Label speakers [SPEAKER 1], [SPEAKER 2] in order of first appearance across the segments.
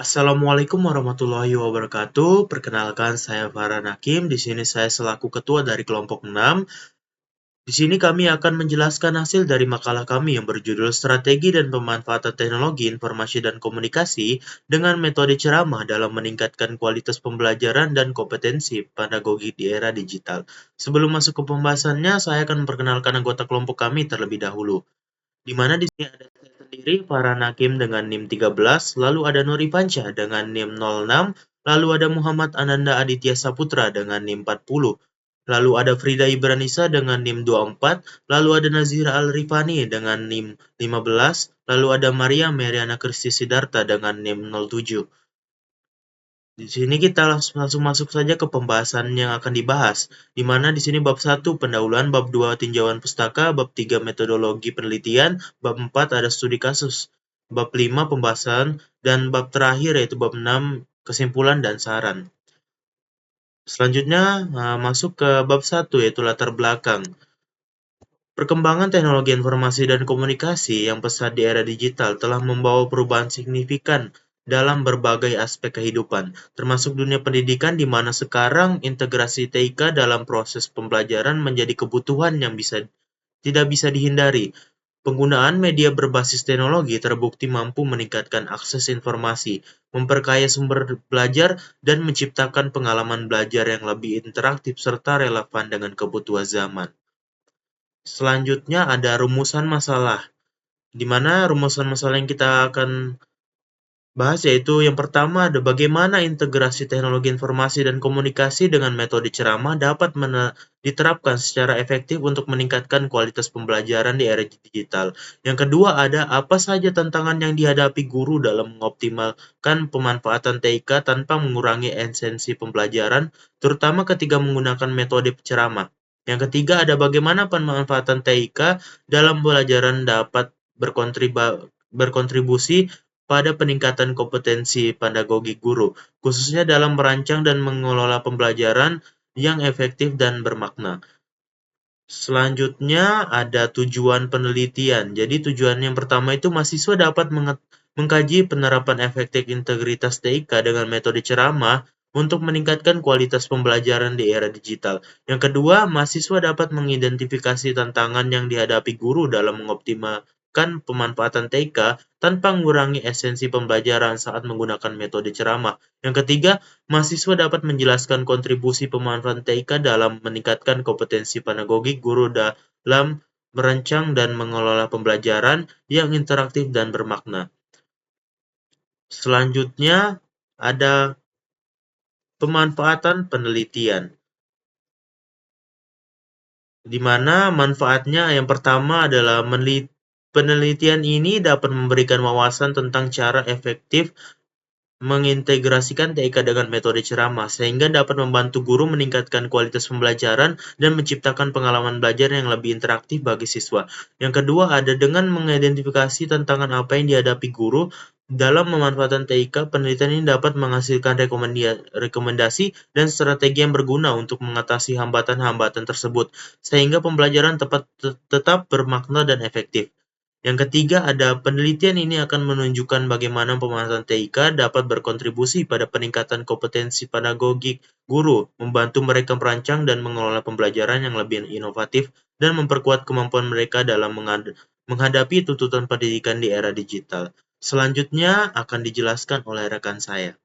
[SPEAKER 1] Assalamualaikum warahmatullahi wabarakatuh. Perkenalkan, saya Farhan Hakim. Di sini saya selaku ketua dari kelompok 6. Di sini kami akan menjelaskan hasil dari makalah kami yang berjudul Strategi dan Pemanfaatan Teknologi Informasi dan Komunikasi dengan Metode Ceramah dalam Meningkatkan Kualitas Pembelajaran dan Kompetensi Pedagogi di Era Digital. Sebelum masuk ke pembahasannya, saya akan memperkenalkan anggota kelompok kami terlebih dahulu. Di mana di sini ada saya sendiri, Farhan Hakim dengan NIM 13, lalu ada Nuri Panca dengan NIM 06, lalu ada Muhammad Ananda Aditya Saputra dengan NIM 40, lalu ada Frida Ibranisa dengan NIM 24, lalu ada Nazira Al-Rifani dengan NIM 15, lalu ada Maria Meriana Kristi Sidarta dengan NIM 07. Di sini kita langsung masuk saja ke pembahasan yang akan dibahas, di mana di sini bab 1 pendahuluan, bab 2 tinjauan pustaka, bab 3 metodologi penelitian, bab 4 ada studi kasus, bab 5 pembahasan, dan bab terakhir yaitu bab 6 kesimpulan dan saran. Selanjutnya masuk ke bab 1 yaitu latar belakang. Perkembangan teknologi informasi dan komunikasi yang pesat di era digital telah membawa perubahan signifikan dalam berbagai aspek kehidupan, termasuk dunia pendidikan di mana sekarang integrasi TIK dalam proses pembelajaran menjadi kebutuhan yang tidak bisa dihindari. Penggunaan media berbasis teknologi terbukti mampu meningkatkan akses informasi, memperkaya sumber belajar, dan menciptakan pengalaman belajar yang lebih interaktif serta relevan dengan kebutuhan zaman. Selanjutnya ada rumusan masalah, di mana rumusan masalah yang kita akan bahas yaitu yang pertama ada bagaimana integrasi teknologi informasi dan komunikasi dengan metode ceramah dapat diterapkan secara efektif untuk meningkatkan kualitas pembelajaran di era digital. Yang kedua ada apa saja tantangan yang dihadapi guru dalam mengoptimalkan pemanfaatan TIK tanpa mengurangi esensi pembelajaran, terutama ketika menggunakan metode ceramah. Yang ketiga ada bagaimana pemanfaatan TIK dalam pembelajaran dapat berkontribusi pada peningkatan kompetensi pedagogi guru, khususnya dalam merancang dan mengelola pembelajaran yang efektif dan bermakna. Selanjutnya ada tujuan penelitian. Jadi tujuan yang pertama itu mahasiswa dapat mengkaji penerapan efektif integritas TIK dengan metode ceramah untuk meningkatkan kualitas pembelajaran di era digital. Yang kedua, mahasiswa dapat mengidentifikasi tantangan yang dihadapi guru dalam mengoptimalkan pemanfaatan TIK tanpa mengurangi esensi pembelajaran saat menggunakan metode ceramah. Yang ketiga, mahasiswa dapat menjelaskan kontribusi pemanfaatan TIK dalam meningkatkan kompetensi pedagogi guru dalam merancang dan mengelola pembelajaran yang interaktif dan bermakna. Selanjutnya ada pemanfaatan penelitian, di mana manfaatnya yang pertama adalah penelitian ini dapat memberikan wawasan tentang cara efektif mengintegrasikan TIK dengan metode ceramah, sehingga dapat membantu guru meningkatkan kualitas pembelajaran dan menciptakan pengalaman belajar yang lebih interaktif bagi siswa. Yang kedua ada dengan mengidentifikasi tantangan apa yang dihadapi guru dalam memanfaatkan TIK, penelitian ini dapat menghasilkan rekomendasi dan strategi yang berguna untuk mengatasi hambatan-hambatan tersebut, sehingga pembelajaran tetap bermakna dan efektif. Yang ketiga ada penelitian ini akan menunjukkan bagaimana pemanfaatan TIK dapat berkontribusi pada peningkatan kompetensi pedagogi guru, membantu mereka merancang dan mengelola pembelajaran yang lebih inovatif, dan memperkuat kemampuan mereka dalam menghadapi tuntutan pendidikan di era digital. Selanjutnya akan dijelaskan oleh rekan saya.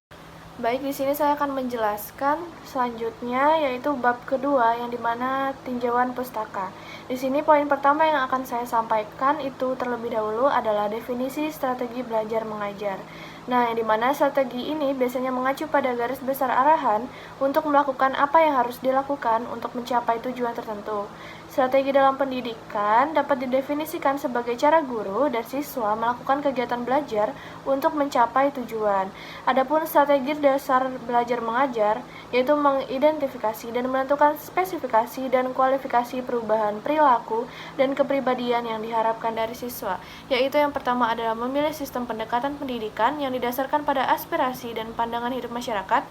[SPEAKER 2] Baik, di sini saya akan menjelaskan selanjutnya yaitu bab kedua yang dimana tinjauan pustaka. Di sini poin pertama yang akan saya sampaikan itu terlebih dahulu adalah definisi strategi belajar mengajar. Nah, yang dimana strategi ini biasanya mengacu pada garis besar arahan untuk melakukan apa yang harus dilakukan untuk mencapai tujuan tertentu. Strategi dalam pendidikan dapat didefinisikan sebagai cara guru dan siswa melakukan kegiatan belajar untuk mencapai tujuan. Adapun strategi dasar belajar mengajar yaitu mengidentifikasi dan menentukan spesifikasi dan kualifikasi perubahan perilaku dan kepribadian yang diharapkan dari siswa, yaitu yang pertama adalah memilih sistem pendekatan pendidikan yang didasarkan pada aspirasi dan pandangan hidup masyarakat.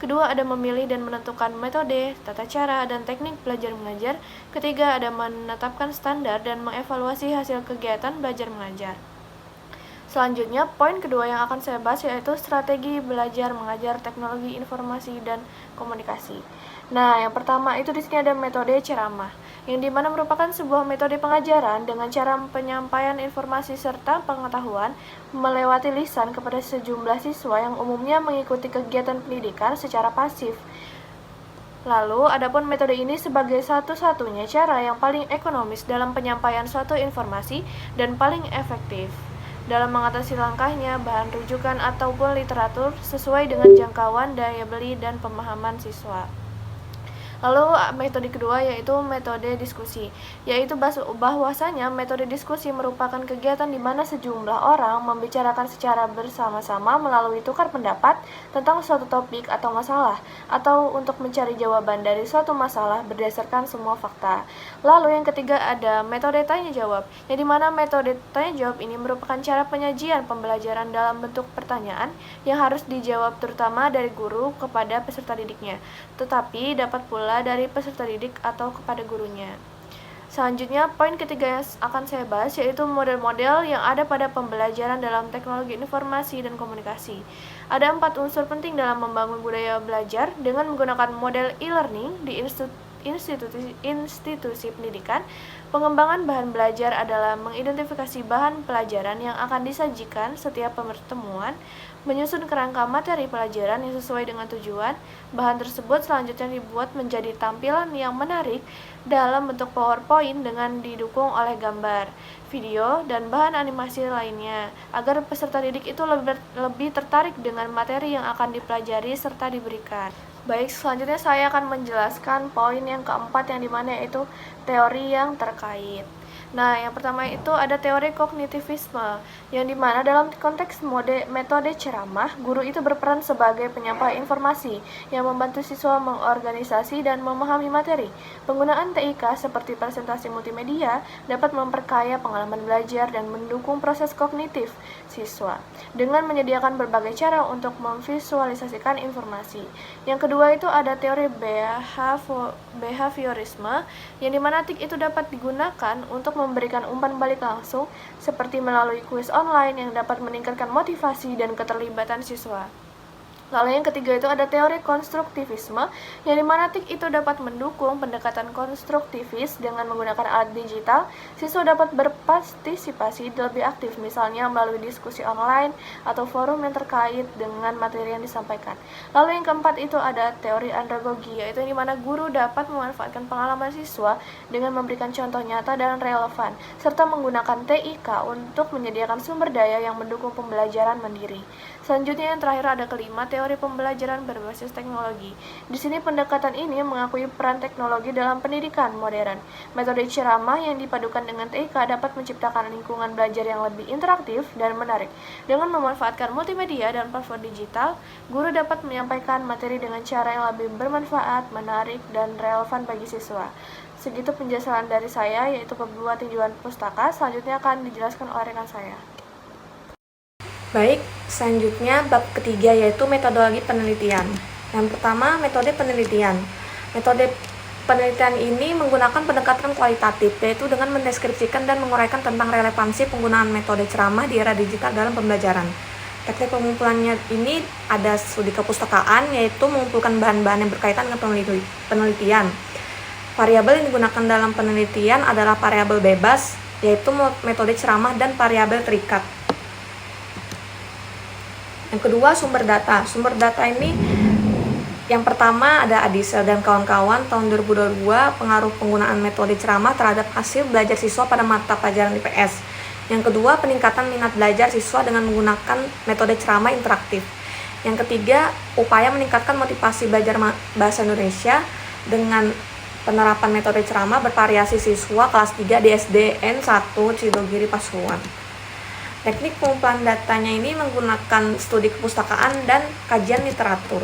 [SPEAKER 2] Kedua ada memilih dan menentukan metode, tata cara, dan teknik belajar mengajar. Ketiga ada menetapkan standar dan mengevaluasi hasil kegiatan belajar mengajar. Selanjutnya, poin kedua yang akan saya bahas yaitu strategi belajar mengajar teknologi informasi dan komunikasi. Nah, yang pertama itu di sini ada metode ceramah, yang dimana merupakan sebuah metode pengajaran dengan cara penyampaian informasi serta pengetahuan melewati lisan kepada sejumlah siswa yang umumnya mengikuti kegiatan pendidikan secara pasif. Lalu, adapun metode ini sebagai satu-satunya cara yang paling ekonomis dalam penyampaian suatu informasi dan paling efektif dalam mengatasi langkahnya, bahan rujukan ataupun literatur sesuai dengan jangkauan, daya beli, dan pemahaman siswa. Lalu metode kedua yaitu metode diskusi, yaitu bahwasanya metode diskusi merupakan kegiatan di mana sejumlah orang membicarakan secara bersama-sama melalui tukar pendapat tentang suatu topik atau masalah, atau untuk mencari jawaban dari suatu masalah berdasarkan semua fakta. Lalu yang ketiga ada metode tanya jawab, yang dimana metode tanya jawab ini merupakan cara penyajian pembelajaran dalam bentuk pertanyaan yang harus dijawab terutama dari guru kepada peserta didiknya, tetapi dapat pula dari peserta didik atau kepada gurunya. Selanjutnya, poin ketiga yang akan saya bahas yaitu model-model yang ada pada pembelajaran dalam teknologi informasi dan komunikasi. Ada 4 unsur penting dalam membangun budaya belajar dengan menggunakan model e-learning di institusi pendidikan. Pengembangan bahan belajar adalah mengidentifikasi bahan pelajaran yang akan disajikan setiap pertemuan, menyusun kerangka materi pelajaran yang sesuai dengan tujuan. Bahan tersebut selanjutnya dibuat menjadi tampilan yang menarik dalam bentuk PowerPoint dengan didukung oleh gambar, video, dan bahan animasi lainnya, agar peserta didik itu lebih tertarik dengan materi yang akan dipelajari serta diberikan. Baik, selanjutnya saya akan menjelaskan poin yang keempat yang dimana yaitu teori yang terkait. Nah, yang pertama itu ada teori kognitivisme, yang dimana dalam konteks metode ceramah, guru itu berperan sebagai penyampai informasi yang membantu siswa mengorganisasi dan memahami materi. Penggunaan TIK seperti presentasi multimedia dapat memperkaya pengalaman belajar dan mendukung proses kognitif siswa dengan menyediakan berbagai cara untuk memvisualisasikan informasi. Yang kedua itu ada teori behaviorisme, yang dimana TIK itu dapat digunakan untuk memberikan umpan balik langsung seperti melalui kuis online yang dapat meningkatkan motivasi dan keterlibatan siswa. Lalu yang ketiga itu ada teori konstruktivisme, yang dimana TIK itu dapat mendukung pendekatan konstruktivis dengan menggunakan alat digital. Siswa dapat berpartisipasi lebih aktif, misalnya melalui diskusi online atau forum yang terkait dengan materi yang disampaikan. Lalu yang keempat itu ada teori andragogi, yaitu yang dimana guru dapat memanfaatkan pengalaman siswa dengan memberikan contoh nyata dan relevan, serta menggunakan TIK untuk menyediakan sumber daya yang mendukung pembelajaran mandiri. Selanjutnya yang terakhir ada kelima, teori pembelajaran berbasis teknologi. Di sini pendekatan ini mengakui peran teknologi dalam pendidikan modern. Metode ceramah yang dipadukan dengan TIK dapat menciptakan lingkungan belajar yang lebih interaktif dan menarik. Dengan memanfaatkan multimedia dan platform digital, guru dapat menyampaikan materi dengan cara yang lebih bermanfaat, menarik, dan relevan bagi siswa. Segitu penjelasan dari saya, yaitu pembuat tinjauan pustaka. Selanjutnya akan dijelaskan oleh rekan saya.
[SPEAKER 3] Baik, selanjutnya bab ketiga yaitu metodologi penelitian. Yang pertama, metode penelitian. Metode penelitian ini menggunakan pendekatan kualitatif, yaitu dengan mendeskripsikan dan menguraikan tentang relevansi penggunaan metode ceramah di era digital dalam pembelajaran. Teknik pengumpulannya ini ada studi kepustakaan, yaitu mengumpulkan bahan-bahan yang berkaitan dengan penelitian. Variabel yang digunakan dalam penelitian adalah variabel bebas, yaitu metode ceramah, dan variabel terikat. Yang kedua, sumber data. Sumber data ini yang pertama ada Adisel dan kawan-kawan tahun 2022, pengaruh penggunaan metode ceramah terhadap hasil belajar siswa pada mata pelajaran IPS. Yang kedua, peningkatan minat belajar siswa dengan menggunakan metode ceramah interaktif. Yang ketiga, upaya meningkatkan motivasi belajar bahasa Indonesia dengan penerapan metode ceramah bervariasi siswa kelas 3 di SDN 1 Cidogiri Pasuruan. Teknik pengumpulan datanya ini menggunakan studi kepustakaan dan kajian literatur.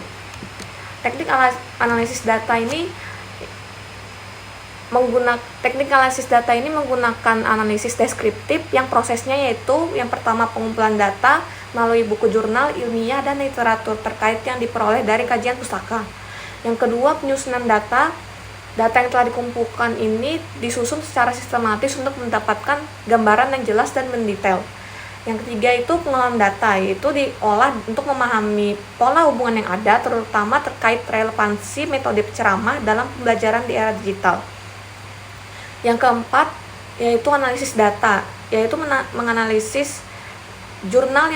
[SPEAKER 3] Teknik analisis data ini menggunakan analisis deskriptif yang prosesnya yaitu yang pertama pengumpulan data melalui buku jurnal ilmiah dan literatur terkait yang diperoleh dari kajian pustaka. Yang kedua, penyusunan data. Data yang telah dikumpulkan ini disusun secara sistematis untuk mendapatkan gambaran yang jelas dan mendetail. Yang ketiga itu pengelolaan data, yaitu diolah untuk memahami pola hubungan yang ada, terutama terkait relevansi metode ceramah dalam pembelajaran di era digital. Yang keempat yaitu analisis data, yaitu menganalisis jurnal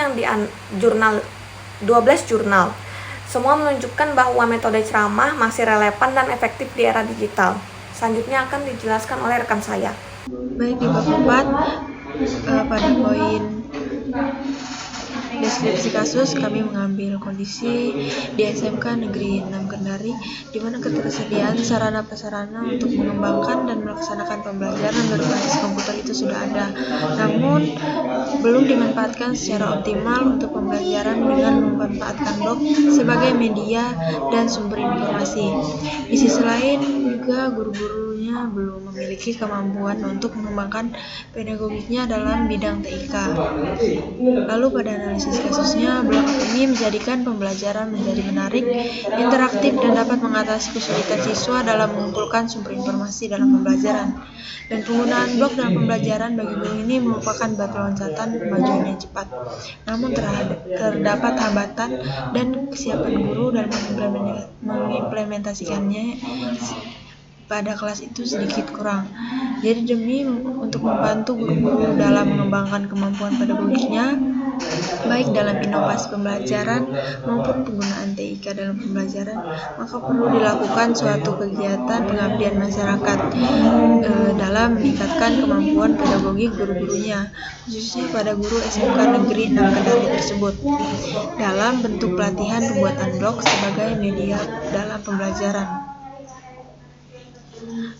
[SPEAKER 3] 12 jurnal. Semua menunjukkan bahwa metode ceramah masih relevan dan efektif di era digital. Selanjutnya akan dijelaskan oleh rekan saya.
[SPEAKER 4] Baik, di bab 4 pada poin deskripsi kasus, kami mengambil kondisi di SMK Negeri 6 Kendari, di mana ketersediaan sarana prasarana untuk mengembangkan dan melaksanakan pembelajaran berbasis komputer itu sudah ada, namun belum dimanfaatkan secara optimal untuk pembelajaran dengan memanfaatkan blog sebagai media dan sumber informasi. Di sisi lain juga guru-gurunya belum memiliki kemampuan untuk mengembangkan pedagogiknya dalam bidang TIK. Lalu pada analisis kasusnya, blog ini menjadikan pembelajaran menjadi menarik, interaktif, dan dapat mengatasi kesulitan siswa dalam mengumpulkan sumber informasi dalam pembelajaran. Dan penggunaan blog dalam pembelajaran bagi guru ini merupakan batu loncatan kemajuan yang cepat. Namun terdapat hambatan dan kesiapan guru dalam mengimplementasikannya pada kelas itu sedikit kurang. Jadi demi untuk membantu guru-guru dalam mengembangkan kemampuan pedagogiknya, baik dalam inovasi pembelajaran maupun penggunaan TIK dalam pembelajaran, maka perlu dilakukan suatu kegiatan pengabdian masyarakat dalam meningkatkan kemampuan pedagogik guru-gurunya, khususnya pada guru SMK Negeri 6 Kendari tersebut, dalam bentuk pelatihan pembuatan blog sebagai media dalam pembelajaran.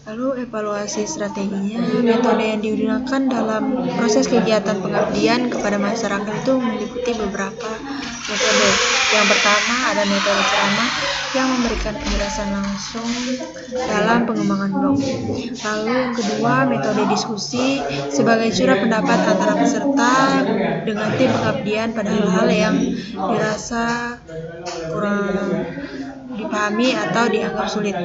[SPEAKER 4] Lalu evaluasi strateginya, metode yang digunakan dalam proses kegiatan pengabdian kepada masyarakat itu meliputi beberapa metode. Yang pertama ada metode ceramah yang memberikan penjelasan langsung dalam pengembangan blog. Lalu yang kedua metode diskusi sebagai curah pendapat antara peserta dengan tim pengabdian pada hal-hal yang dirasa kurang dipahami atau dianggap sulit.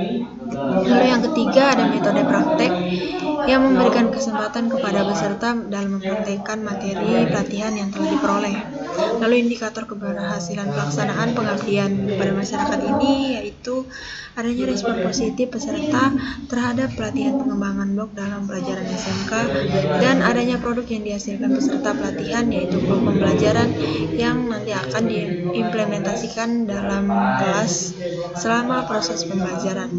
[SPEAKER 4] Lalu yang ketiga ada metode praktek yang memberikan kesempatan kepada peserta dalam mempraktekkan materi pelatihan yang telah diperoleh. Lalu indikator keberhasilan pelaksanaan pengabdian kepada masyarakat ini yaitu adanya respon positif peserta terhadap pelatihan pengembangan blog dalam pelajaran SMK dan adanya produk yang dihasilkan peserta pelatihan yaitu blog pembelajaran yang nanti akan diimplementasikan dalam kelas selama proses pembelajaran.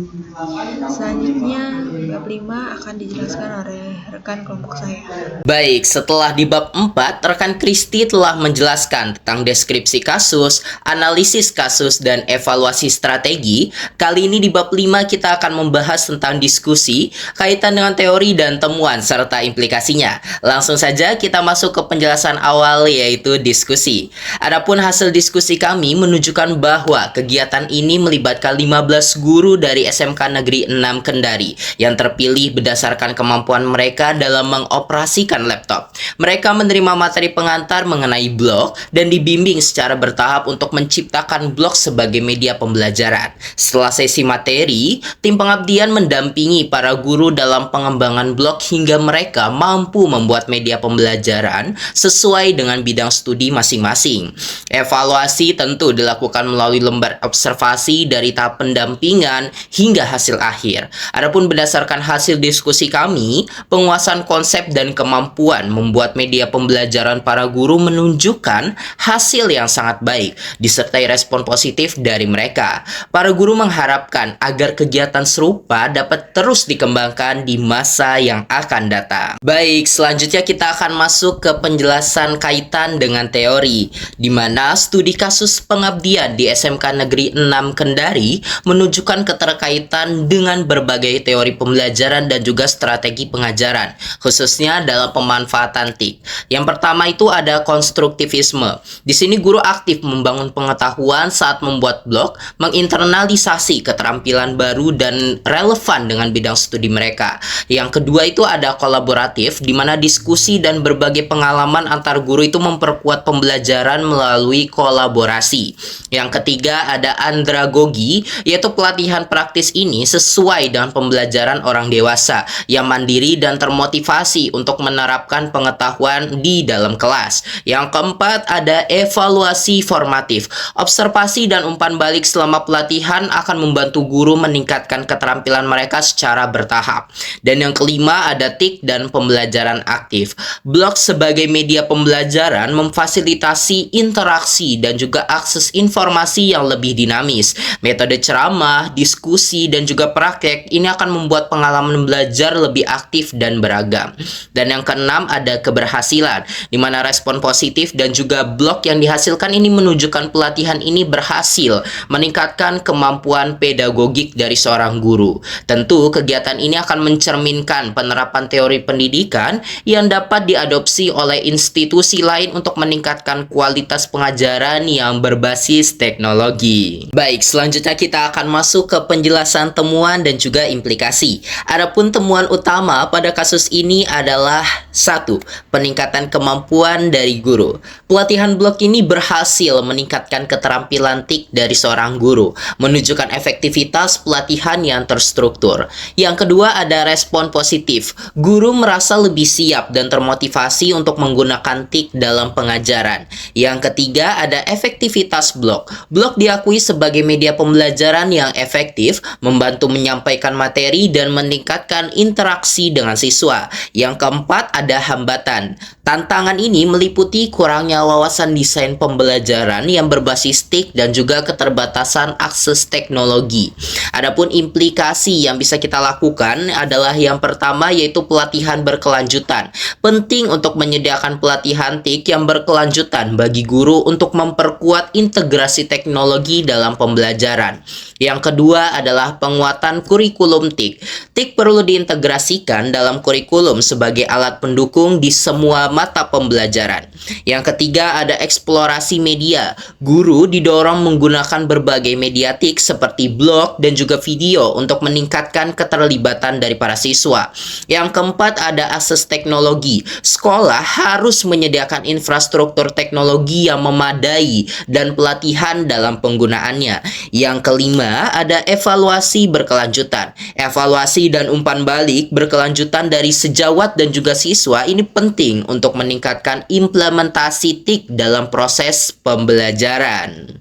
[SPEAKER 4] Selanjutnya bab 5 akan dijelaskan oleh rekan kelompok saya.
[SPEAKER 5] Baik, setelah di bab 4, rekan Kristi telah menjelaskan tentang deskripsi kasus, analisis kasus, dan evaluasi strategi. Kali ini di bab 5 kita akan membahas tentang diskusi, kaitan dengan teori dan temuan, serta implikasinya. Langsung saja kita masuk ke penjelasan awal yaitu diskusi. Adapun hasil diskusi kami menunjukkan bahwa kegiatan ini melibatkan 15 guru dari SMK Negeri 6 Kendari yang terpilih berdasarkan kemampuan mereka dalam mengoperasikan laptop. Mereka menerima materi pengantar mengenai blog dan dibimbing secara bertahap untuk menciptakan blog sebagai media pembelajaran. Setelah sesi materi, tim pengabdian mendampingi para guru dalam pengembangan blog hingga mereka mampu membuat media pembelajaran sesuai dengan bidang studi masing-masing. Evaluasi tentu dilakukan melalui lembar observasi dari tahap pendampingan hingga hasil akhir. Adapun berdasarkan hasil diskusi kami, penguasaan konsep dan kemampuan membuat media pembelajaran para guru menunjukkan hasil yang sangat baik, disertai respon positif dari mereka. Para guru mengharapkan agar kegiatan serupa dapat terus dikembangkan di masa yang akan datang. Baik, selanjutnya kita akan masuk ke penjelasan kaitan dengan teori, di mana studi kasus pengabdian di SMK Negeri 6 Kendari menunjukkan keterkaitan dengan berbagai teori pembelajaran dan juga strategi pengajaran, khususnya dalam pemanfaatan TIK. Yang pertama itu ada konstruktivisme mekanisme. Di sini guru aktif membangun pengetahuan saat membuat blog, menginternalisasi keterampilan baru dan relevan dengan bidang studi mereka. Yang kedua itu ada kolaboratif, di mana diskusi dan berbagai pengalaman antar guru itu memperkuat pembelajaran melalui kolaborasi. Yang ketiga ada andragogi, yaitu pelatihan praktis ini sesuai dengan pembelajaran orang dewasa yang mandiri dan termotivasi untuk menerapkan pengetahuan di dalam kelas. Yang keempat ada evaluasi formatif. Observasi dan umpan balik selama pelatihan akan membantu guru meningkatkan keterampilan mereka secara bertahap. Dan yang kelima ada TIK dan pembelajaran aktif. Blog sebagai media pembelajaran memfasilitasi interaksi dan juga akses informasi yang lebih dinamis. Metode ceramah, diskusi, dan juga praktek ini akan membuat pengalaman belajar lebih aktif dan beragam. Dan yang keenam ada keberhasilan, di mana respon positif dan juga blog yang dihasilkan ini menunjukkan pelatihan ini berhasil meningkatkan kemampuan pedagogik dari seorang guru. Tentu kegiatan ini akan mencerminkan penerapan teori pendidikan yang dapat diadopsi oleh institusi lain untuk meningkatkan kualitas pengajaran yang berbasis teknologi. Baik, selanjutnya kita akan masuk ke penjelasan temuan dan juga implikasi. Adapun temuan utama pada kasus ini adalah 1. Peningkatan kemampuan dari guru. Pelatihan blog ini berhasil meningkatkan keterampilan TIK dari seorang guru, menunjukkan efektivitas pelatihan yang terstruktur. Yang kedua ada respon positif. Guru merasa lebih siap dan termotivasi untuk menggunakan TIK dalam pengajaran. Yang ketiga ada efektivitas blog. Blog diakui sebagai media pembelajaran yang efektif, membantu menyampaikan materi dan meningkatkan interaksi dengan siswa. Yang keempat ada hambatan. Tantangan ini meliputi kurangnya wawasan desain pembelajaran yang berbasis TIK dan juga keterbatasan akses teknologi. Adapun implikasi yang bisa kita lakukan adalah yang pertama yaitu pelatihan berkelanjutan. Penting untuk menyediakan pelatihan TIK yang berkelanjutan bagi guru untuk memperkuat integrasi teknologi dalam pembelajaran. Yang kedua adalah penguatan kurikulum TIK. TIK perlu diintegrasikan dalam kurikulum sebagai alat pendukung di semua mata pembelajaran. Yang ketiga ada eksplorasi media. Guru didorong menggunakan berbagai media TIK seperti blog dan juga video untuk meningkatkan keterlibatan dari para siswa. Yang keempat ada akses teknologi. Sekolah harus menyediakan infrastruktur teknologi yang memadai dan pelatihan dalam penggunaannya. Yang kelima ada evaluasi berkelanjutan. Evaluasi dan umpan balik berkelanjutan dari sejawat dan juga siswa ini penting untuk meningkatkan implementasi TIK dalam proses pembelajaran.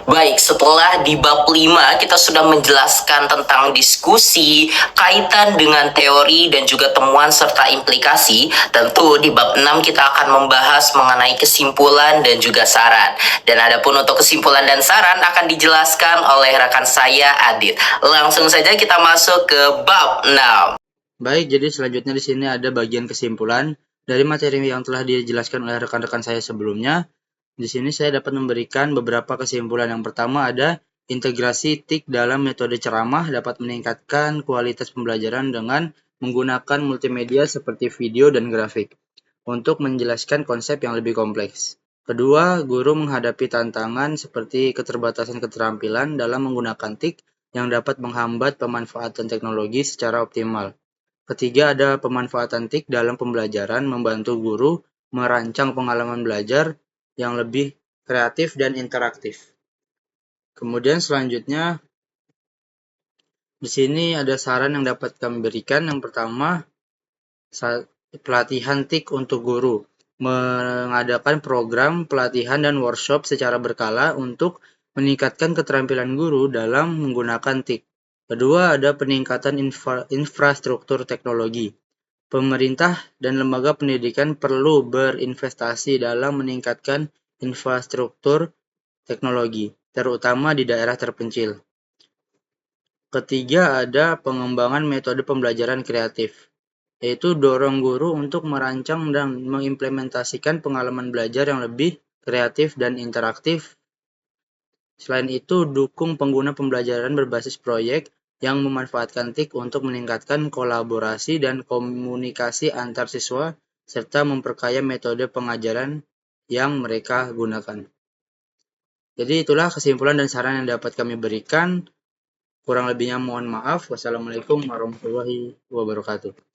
[SPEAKER 5] Baik, setelah di bab 5 kita sudah menjelaskan tentang diskusi, kaitan dengan teori dan juga temuan serta implikasi. Tentu di bab 6 kita akan membahas mengenai kesimpulan dan juga saran. Dan adapun untuk kesimpulan dan saran akan dijelaskan oleh rekan saya Adit. Langsung saja kita masuk ke bab 6.
[SPEAKER 6] Baik, jadi selanjutnya di sini ada bagian kesimpulan dari materi yang telah dijelaskan oleh rekan-rekan saya sebelumnya. Di sini saya dapat memberikan beberapa kesimpulan. Yang pertama ada integrasi TIK dalam metode ceramah dapat meningkatkan kualitas pembelajaran dengan menggunakan multimedia seperti video dan grafik untuk menjelaskan konsep yang lebih kompleks. Kedua, guru menghadapi tantangan seperti keterbatasan keterampilan dalam menggunakan TIK yang dapat menghambat pemanfaatan teknologi secara optimal. Ketiga, ada pemanfaatan TIK dalam pembelajaran membantu guru merancang pengalaman belajar yang lebih kreatif dan interaktif. Kemudian selanjutnya di sini ada saran yang dapat kami berikan. Yang pertama, pelatihan TIK untuk guru. Mengadakan program pelatihan dan workshop secara berkala untuk meningkatkan keterampilan guru dalam menggunakan TIK. Kedua, ada peningkatan infrastruktur teknologi. Pemerintah dan lembaga pendidikan perlu berinvestasi dalam meningkatkan infrastruktur teknologi, terutama di daerah terpencil. Ketiga, ada pengembangan metode pembelajaran kreatif, yaitu dorong guru untuk merancang dan mengimplementasikan pengalaman belajar yang lebih kreatif dan interaktif. Selain itu, dukung pengguna pembelajaran berbasis proyek yang memanfaatkan TIK untuk meningkatkan kolaborasi dan komunikasi antar siswa, serta memperkaya metode pengajaran yang mereka gunakan. Jadi itulah kesimpulan dan saran yang dapat kami berikan. Kurang lebihnya mohon maaf. Wassalamualaikum warahmatullahi wabarakatuh.